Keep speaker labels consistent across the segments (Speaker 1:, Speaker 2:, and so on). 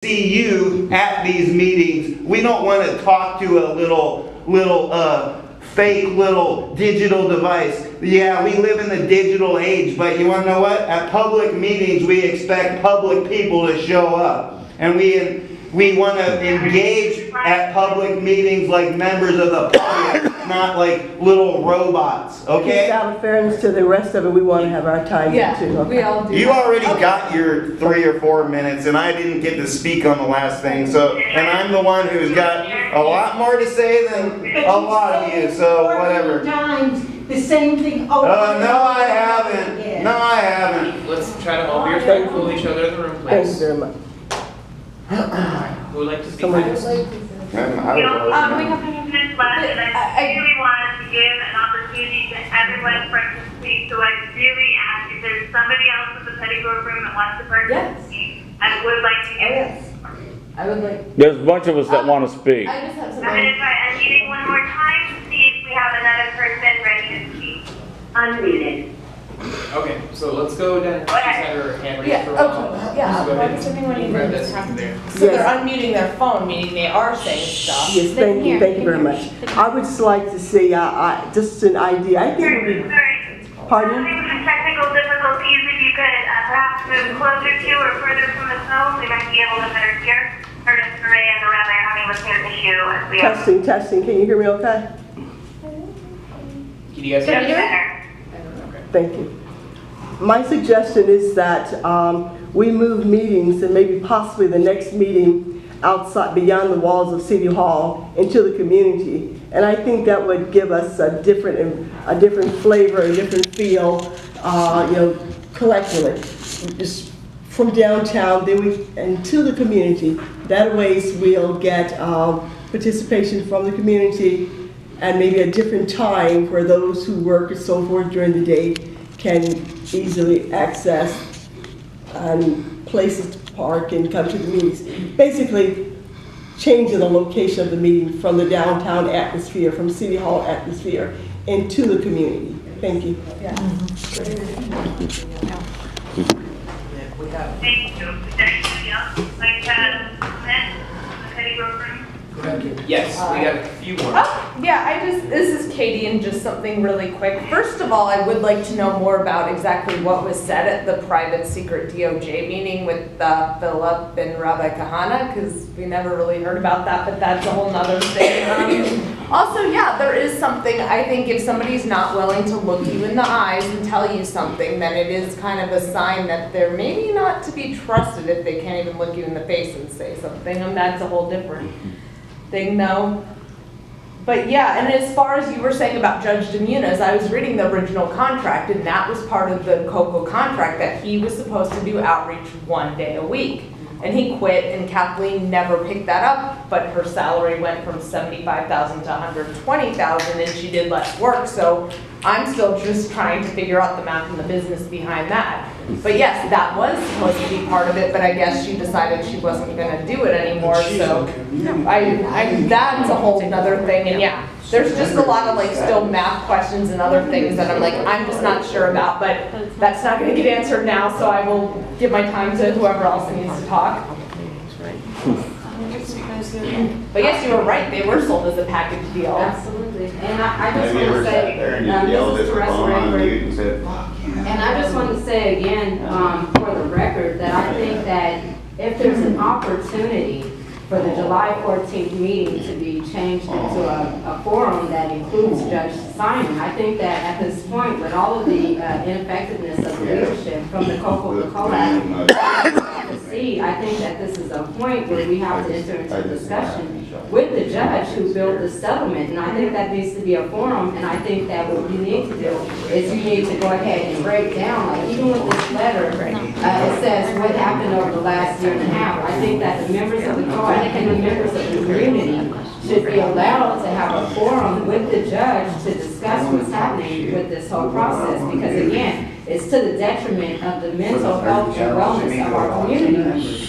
Speaker 1: see you at these meetings. We don't want to talk to a little fake little digital device. Yeah, we live in the digital age, but you want to know what? At public meetings, we expect public people to show up. And we want to engage at public meetings like members of the public, not like little robots, okay?
Speaker 2: Out of fairness to the rest of it, we want to have our time too. Okay.
Speaker 3: We all do.
Speaker 1: You already got your 3 or 4 minutes, and I didn't get to speak on the last thing, so, and I'm the one who's got a lot more to say than a lot of you, so whatever.
Speaker 4: Times the same thing over.
Speaker 1: No, I haven't. No, I haven't.
Speaker 5: Let's try to all be respectful of each other in the room,
Speaker 2: Thank you
Speaker 5: please.
Speaker 2: very much.
Speaker 5: Who would like to speak
Speaker 2: Someone
Speaker 5: next?
Speaker 6: We have 5 minutes left, and I really wanted to give an opportunity to everyone to participate. So I really ask if there's somebody else in the petty grove room that wants to participate. I would like to give.
Speaker 3: Yes. I would like.
Speaker 7: There's a bunch of us that want to speak.
Speaker 3: I just have
Speaker 6: I'm
Speaker 3: something.
Speaker 6: going to try unmuting one more time to see if we have another person ready to speak. Unmuted.
Speaker 5: Okay, so let's go down. She's had her hand raised
Speaker 3: Yeah,
Speaker 5: for a while.
Speaker 3: okay, yeah.
Speaker 5: Just go
Speaker 8: Why
Speaker 5: ahead
Speaker 8: does anyone
Speaker 5: and
Speaker 8: even
Speaker 5: grab
Speaker 8: just
Speaker 5: that
Speaker 8: have
Speaker 5: there.
Speaker 8: So
Speaker 2: Yes.
Speaker 8: they're unmuting their phone, meaning they are saying stuff.
Speaker 2: Yes, thank you very much. I would just like to say, just an idea. I think it would be,
Speaker 6: Sorry.
Speaker 2: pardon?
Speaker 6: Having some technical difficulties. If you could perhaps move closer to or further from the phone, we might be able to better hear. Ernest Ray and the rabbi are having the same issue as we are.
Speaker 2: Testing. Can you hear me okay?
Speaker 5: Can you guys hear me?
Speaker 6: Better.
Speaker 2: Thank you. My suggestion is that we move meetings and maybe possibly the next meeting outside, beyond the walls of City Hall, into the community. And I think that would give us a different flavor, a different feel, collectively. Just from downtown, and to the community. That way we'll get participation from the community, and maybe a different time where those who work and so forth during the day can easily access places to park and come to the meetings. Basically, changing the location of the meeting from the downtown atmosphere, from City Hall atmosphere, into the community. Thank you.
Speaker 6: Thank you. Is there anybody else like to comment on the petty grove room?
Speaker 5: Yes, we got a few more.
Speaker 8: This is Katie, and just something really quick. First of all, I would like to know more about exactly what was said at the private secret DOJ meeting with Philip and Rabbi Kahana, because we never really heard about that, but that's a whole nother thing. Also, yeah, there is something, I think if somebody's not willing to look you in the eyes and tell you something, then it is kind of a sign that they're maybe not to be trusted if they can't even look you in the face and say something, and that's a whole different thing though. But yeah, and as far as you were saying about Judge Demunas, I was reading the original contract, and that was part of the COAB contract, that he was supposed to do outreach 1 day a week. And he quit, and Kathleen never picked that up, but her salary went from $75,000 to $120,000, and she did less work, so I'm still just trying to figure out the math and the business behind that. But yes, that was supposed to be part of it, but I guess she decided she wasn't gonna do it anymore, so that's a whole nother thing, and yeah, there's just a lot of like still math questions and other things that I'm like, I'm just not sure about, but that's not gonna get answered now, so I will give my time to whoever else needs to talk. But yes, you were right, they were sold as a package deal.
Speaker 4: Absolutely. And I just
Speaker 9: Have you
Speaker 4: want
Speaker 9: ever
Speaker 4: to
Speaker 9: sat
Speaker 4: say,
Speaker 9: there and you yelled
Speaker 4: this
Speaker 9: at
Speaker 4: is
Speaker 9: the
Speaker 4: Teresa
Speaker 9: phone on
Speaker 4: Redford.
Speaker 9: mute and said,
Speaker 4: And I just want to say again, for the record, that I think that if there's an opportunity for the July 14th meeting to be changed into a forum that includes Judge Simon, I think that at this point, with all of the ineffectiveness of the leadership from the COAB, I think that this is a point where we have to enter into discussion with the judge who built the settlement, and I think that needs to be a forum, and I think that what you need to do is you need to go ahead and break down, like even with this letter, it says what happened over the last year and a half. I think that the members of the COAB and the members of the community should be allowed to have a forum with the judge to discuss what's happening with this whole process, because again, it's to the detriment of the mental health and wellness of our community.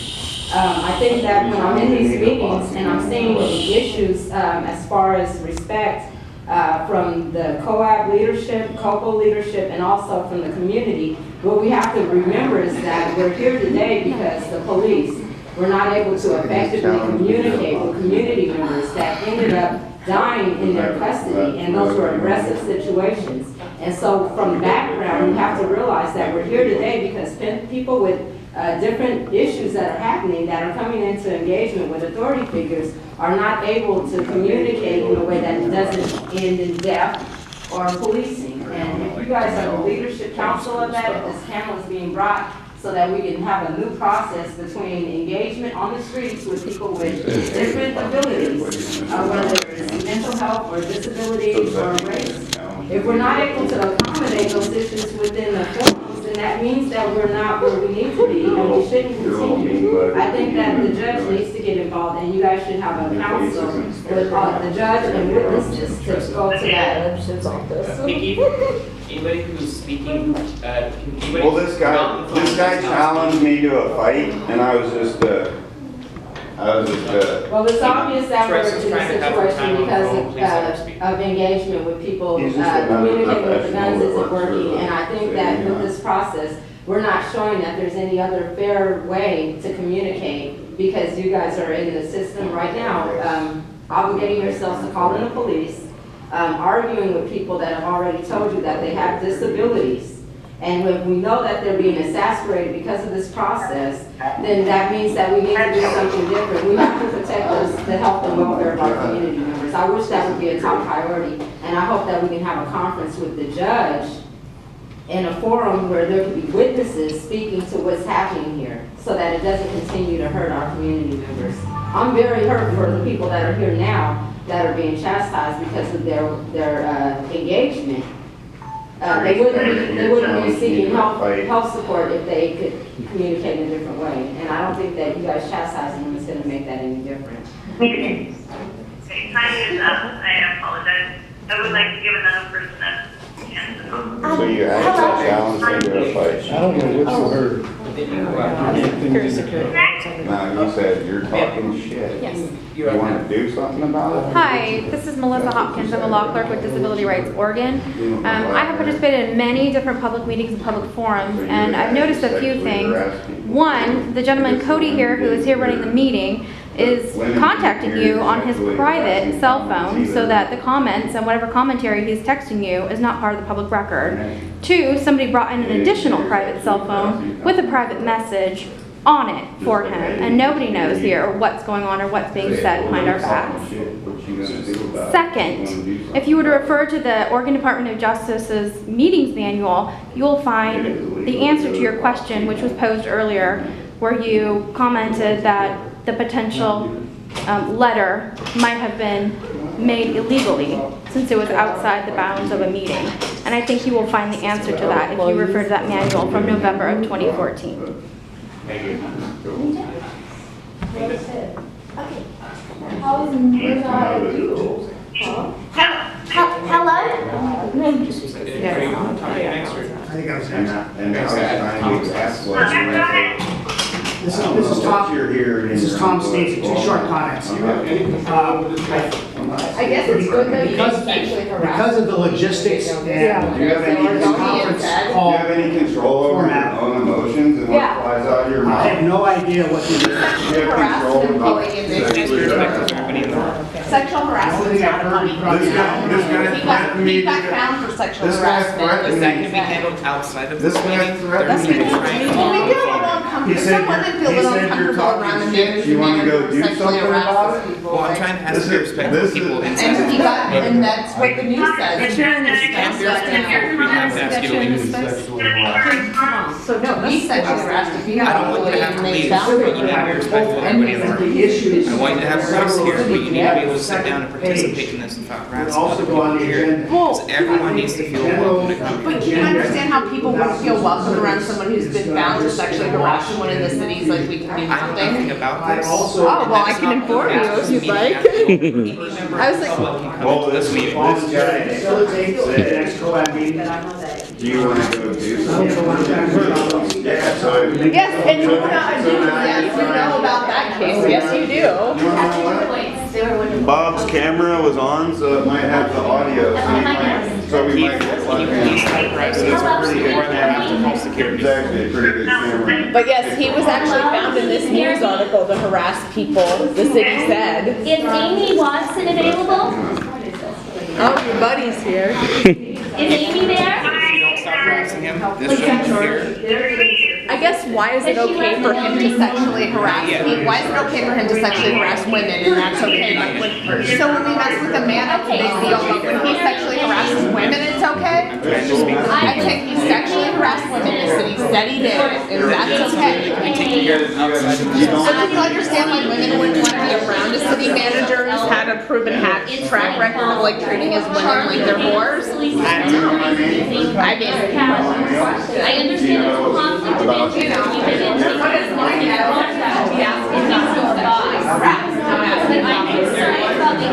Speaker 4: I think that when I'm in these meetings and I'm seeing the issues as far as respect from the COAB leadership, COPO leadership, and also from the community, what we have to remember is that we're here today because the police were not able to effectively communicate with community members that ended up dying in their custody, and those were aggressive situations. And so from the background, you have to realize that we're here today because people with different issues that are happening, that are coming into engagement with authority figures, are not able to communicate in a way that doesn't end in death or policing. And if you guys are the leadership council of that, if this panel is being brought so that we can have a new process between engagement on the streets with people with different abilities, whether it's mental health or disabilities or race. If we're not able to accommodate those issues within the forums, then that means that we're not where we need to be, and we shouldn't continue. I think that the judge needs to get involved, and you guys should have a council with the judge and witnesses to go to that.
Speaker 5: Nikki, anybody who's speaking, anybody
Speaker 1: Well, this guy challenged me to a fight, and I was just,
Speaker 4: Well, it's obvious that we're in a situation because of engagement with people, communicating with the guns isn't working, and I think that with this process, we're not showing that there's any other fair way to communicate, because you guys are in the system right now, obligating yourselves to call in the police, arguing with people that have already told you that they have disabilities. And when we know that they're being exasperated because of this process, then that means that we need to do something different. We have to protect the health and welfare of our community members. I wish that would be a top priority, and I hope that we can have a conference with the judge in a forum where there could be witnesses speaking to what's happening here, so that it doesn't continue to hurt our community members. I'm very hurt for the people that are here now that are being chastised because of their engagement. They wouldn't be seeking health support if they could communicate in a different way. And I don't think that you guys chastising them is going to make that any different.
Speaker 6: Okay, time is up. I apologize. I would like to give another person a chance to talk.
Speaker 1: so you actually challenged me to a fight.
Speaker 9: I don't know what you heard.
Speaker 1: No, you said you're talking shit.
Speaker 10: Yes.
Speaker 1: You want to do something about it?
Speaker 10: Hi, this is Melissa Hopkins. I'm a law clerk with Disability Rights Oregon. I have participated in many different public meetings and public forums, and I've noticed a few things. One, the gentleman Cody here, who is here running the meeting, is contacting you on his private cell phone so that the comments and whatever commentary he's texting you is not part of the public record. Two, somebody brought in an additional private cell phone with a private message on it for him, and nobody knows here what's going on or what's being said behind our backs. Second, if you were to refer to the Oregon Department of Justice's meetings manual, you will find the answer to your question, which was posed earlier, where you commented that the potential letter might have been made illegally since it was outside the bounds of a meeting. And I think you will find the answer to that if you refer to that manual from November of 2014. Hello?
Speaker 11: This is Tom. This is Tom Stacy. Two short comments.
Speaker 4: I guess it's good that you sexually harass.
Speaker 11: Because of the logistics and
Speaker 1: Do you have any
Speaker 11: conference call
Speaker 1: control over your own emotions and what flies out of your
Speaker 11: I
Speaker 1: mouth?
Speaker 11: have no idea what to do.
Speaker 1: Do you have control over
Speaker 8: Sexual harassment is not a funny thing.
Speaker 1: This guy threatened me.
Speaker 8: He got found for sexual
Speaker 1: This guy
Speaker 8: harassment.
Speaker 1: threatened
Speaker 5: Is that
Speaker 1: me.
Speaker 5: gonna be handled outside of
Speaker 1: This
Speaker 5: this
Speaker 1: guy
Speaker 5: meeting?
Speaker 1: threatened me.
Speaker 8: Well, we feel a little uncomfortable. Some women feel a little uncomfortable around a man who's
Speaker 1: You wanna go do
Speaker 8: sexually
Speaker 1: something about
Speaker 8: harasses
Speaker 1: it?
Speaker 8: people.
Speaker 5: Well, I'm trying to ask you to respect
Speaker 1: this
Speaker 5: people
Speaker 1: is-
Speaker 5: inside.
Speaker 8: And he got, and that's what the news says.
Speaker 5: If you're in this camp, you're
Speaker 8: Right now.
Speaker 5: we have to ask you to leave.
Speaker 8: So no, we sexually harassed if you
Speaker 5: I
Speaker 8: have
Speaker 5: don't
Speaker 8: a
Speaker 5: want you to have to leave,
Speaker 8: boundaries.
Speaker 5: but you need to be respectful of everybody in the room.
Speaker 11: The issue is.
Speaker 5: I want you to have grace here, but you need to be able to sit down and participate in this without harassing
Speaker 11: Also
Speaker 5: other
Speaker 11: go on
Speaker 5: people
Speaker 11: the
Speaker 5: here.
Speaker 11: agenda.
Speaker 5: Because everyone needs to feel welcome to come.
Speaker 8: But can you understand how people would feel welcome around someone who's been found to sexually harass someone in the cities like we can do
Speaker 5: I know nothing
Speaker 8: nothing?
Speaker 5: about
Speaker 11: I
Speaker 5: this.
Speaker 11: also.
Speaker 8: Oh, well, I can inform you if you'd like. I was like,
Speaker 1: Well,
Speaker 5: this meeting.
Speaker 1: This guy
Speaker 11: Facilitates the
Speaker 1: said,
Speaker 11: next COAB meeting.
Speaker 4: But I know that.
Speaker 1: do you want to go do something? Yeah, so.
Speaker 8: yes, and you know, yes, you know about that case. Yes, you do.
Speaker 1: You wanna know what?
Speaker 4: But
Speaker 1: Bob's camera was on, so it might have the audio. So we might get one.
Speaker 5: He's typewriter, so there's a pretty good camera to call security.
Speaker 1: It's actually a pretty good camera.
Speaker 8: But yes, he was actually found in this news article to harass people, the city said.
Speaker 9: Is Amy Watson available?
Speaker 8: Oh, your buddy's here.
Speaker 9: Is Amy there?
Speaker 5: If you don't stop harassing him, this gentleman here.
Speaker 8: I guess why is it okay for him to sexually harass me? Why is it okay for him to sexually harass women and that's okay? But so when we mess with a man, it's a big deal. But when he sexually harasses women, it's okay? I think he sexually harassed women in the city, said he did it, and that's okay. So can you understand why women wouldn't want to be around a city manager who's had a proven track record of like treating his women like they're whores? I mean,
Speaker 9: I understand it's a conflict of interest. You didn't take this morning at all. But I'm concerned about the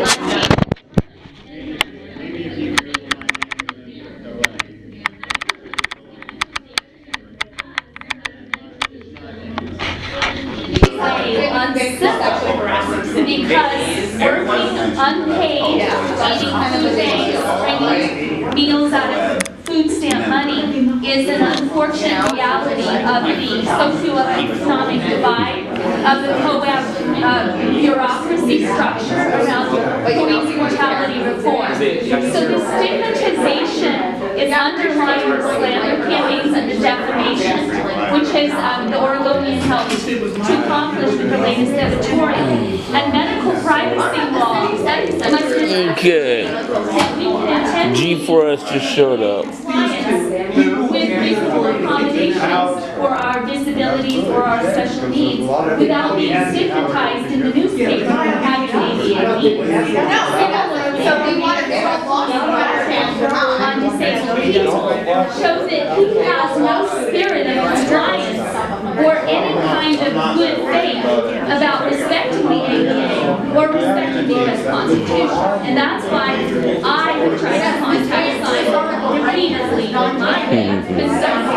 Speaker 9: because working unpaid, eating 2 days, bringing meals out of food stamp money is an unfortunate reality of the socioeconomic divide of the COAB bureaucracy structure around police brutality reform. So the stigmatization is underlying the slander campaigns and the defamation, which has the Oregonian helped to accomplish with the latest editorial. And medical privacy laws must
Speaker 7: Okay. G4S just showed up.
Speaker 9: with reasonable accommodations for our disabilities or our special needs without being stigmatized in the newspaper for having ADHD.
Speaker 8: so we want to get a law
Speaker 9: On disabled people shows that he has no spirit of compliance or any kind of good faith about respecting the ADA or respecting the U.S. Constitution. And that's why I have tried to contact Simon repeatedly on my concerns